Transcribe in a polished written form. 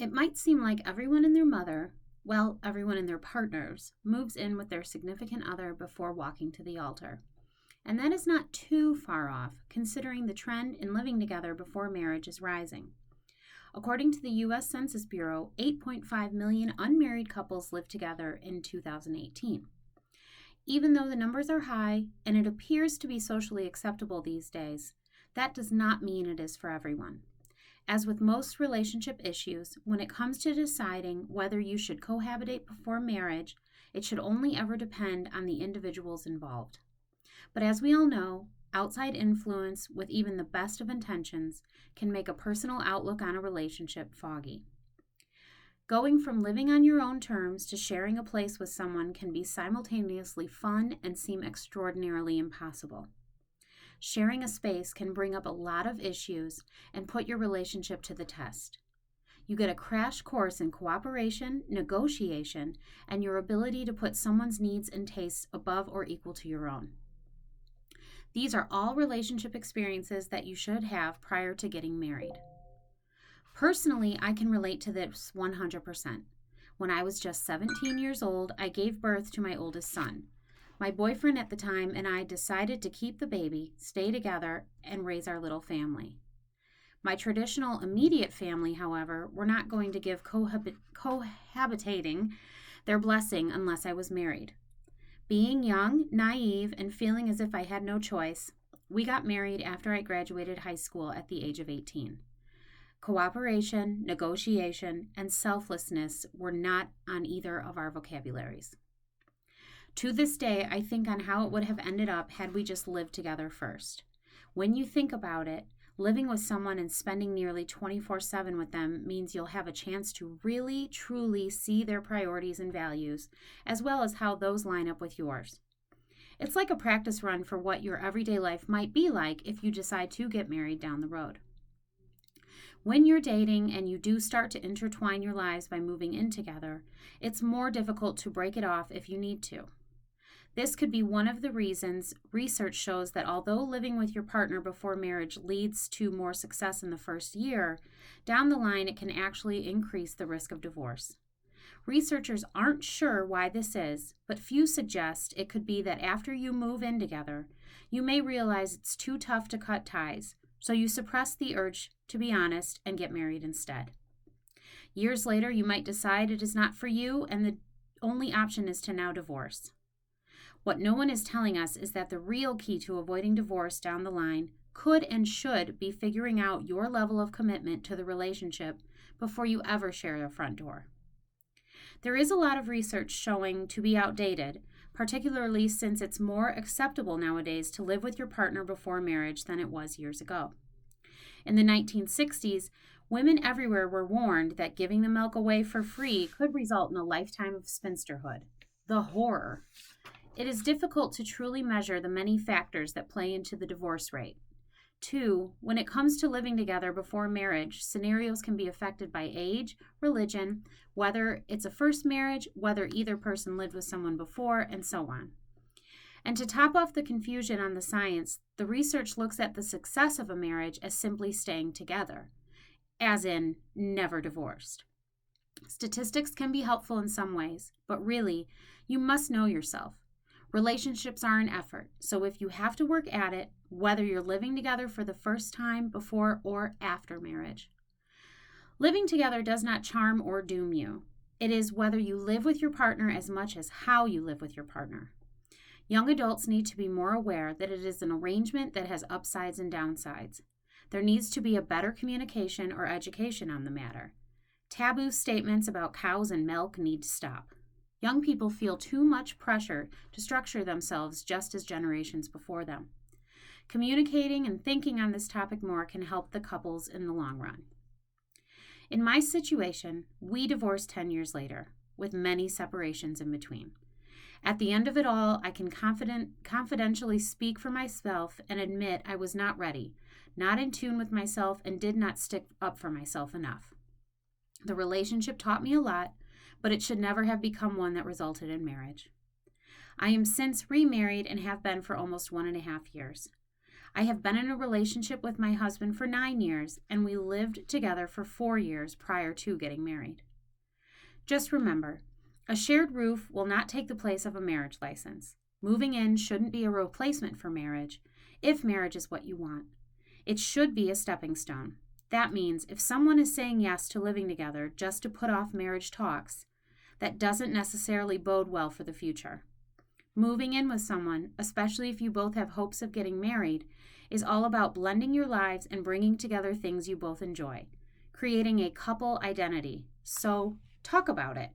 It might seem like everyone and everyone and their partners moves in with their significant other before walking to the altar. And that is not too far off, considering the trend in living together before marriage is rising. According to the U.S. Census Bureau, 8.5 million unmarried couples lived together in 2018. Even though the numbers are high and it appears to be socially acceptable these days, that does not mean it is for everyone. As with most relationship issues, when it comes to deciding whether you should cohabitate before marriage, it should only ever depend on the individuals involved. But as we all know, outside influence, with even the best of intentions, can make a personal outlook on a relationship foggy. Going from living on your own terms to sharing a place with someone can be simultaneously fun and seem extraordinarily impossible. Sharing a space can bring up a lot of issues and put your relationship to the test. You get a crash course in cooperation, negotiation, and your ability to put someone's needs and tastes above or equal to your own. These are all relationship experiences that you should have prior to getting married. Personally, I can relate to this 100%. When I was just 17 years old, I gave birth to my oldest son. My boyfriend at the time and I decided to keep the baby, stay together, and raise our little family. My traditional immediate family, however, were not going to give cohabitating their blessing unless I was married. Being young, naive, and feeling as if I had no choice, we got married after I graduated high school at the age of 18. Cooperation, negotiation, and selflessness were not on either of our vocabularies. To this day, I think on how it would have ended up had we just lived together first. When you think about it, living with someone and spending nearly 24/7 with them means you'll have a chance to really, truly see their priorities and values, as well as how those line up with yours. It's like a practice run for what your everyday life might be like if you decide to get married down the road. When you're dating and you do start to intertwine your lives by moving in together, it's more difficult to break it off if you need to. This could be one of the reasons research shows that although living with your partner before marriage leads to more success in the first year, down the line it can actually increase the risk of divorce. Researchers aren't sure why this is, but few suggest it could be that after you move in together, you may realize it's too tough to cut ties, so you suppress the urge to be honest and get married instead. Years later, you might decide it is not for you and the only option is to now divorce. What no one is telling us is that the real key to avoiding divorce down the line could and should be figuring out your level of commitment to the relationship before you ever share a front door. There is a lot of research showing to be outdated, particularly since it's more acceptable nowadays to live with your partner before marriage than it was years ago. In the 1960s, women everywhere were warned that giving the milk away for free could result in a lifetime of spinsterhood. The horror. It is difficult to truly measure the many factors that play into the divorce rate. 2, when it comes to living together before marriage, scenarios can be affected by age, religion, whether it's a first marriage, whether either person lived with someone before, and so on. And to top off the confusion on the science, the research looks at the success of a marriage as simply staying together, as in never divorced. Statistics can be helpful in some ways, but really, you must know yourself. Relationships are an effort, so if you have to work at it, whether you're living together for the first time, before, or after marriage. Living together does not charm or doom you. It is whether you live with your partner as much as how you live with your partner. Young adults need to be more aware that it is an arrangement that has upsides and downsides. There needs to be a better communication or education on the matter. Taboo statements about cows and milk need to stop. Young people feel too much pressure to structure themselves just as generations before them. Communicating and thinking on this topic more can help the couples in the long run. In my situation, we divorced 10 years later, with many separations in between. At the end of it all, I can confidentially speak for myself and admit I was not ready, not in tune with myself, and did not stick up for myself enough. The relationship taught me a lot, but it should never have become one that resulted in marriage. I am since remarried and have been for almost 1.5 years. I have been in a relationship with my husband for 9 years, and we lived together for 4 years prior to getting married. Just remember, a shared roof will not take the place of a marriage license. Moving in shouldn't be a replacement for marriage, if marriage is what you want. It should be a stepping stone. That means if someone is saying yes to living together just to put off marriage talks, that doesn't necessarily bode well for the future. Moving in with someone, especially if you both have hopes of getting married, is all about blending your lives and bringing together things you both enjoy, creating a couple identity. So, talk about it.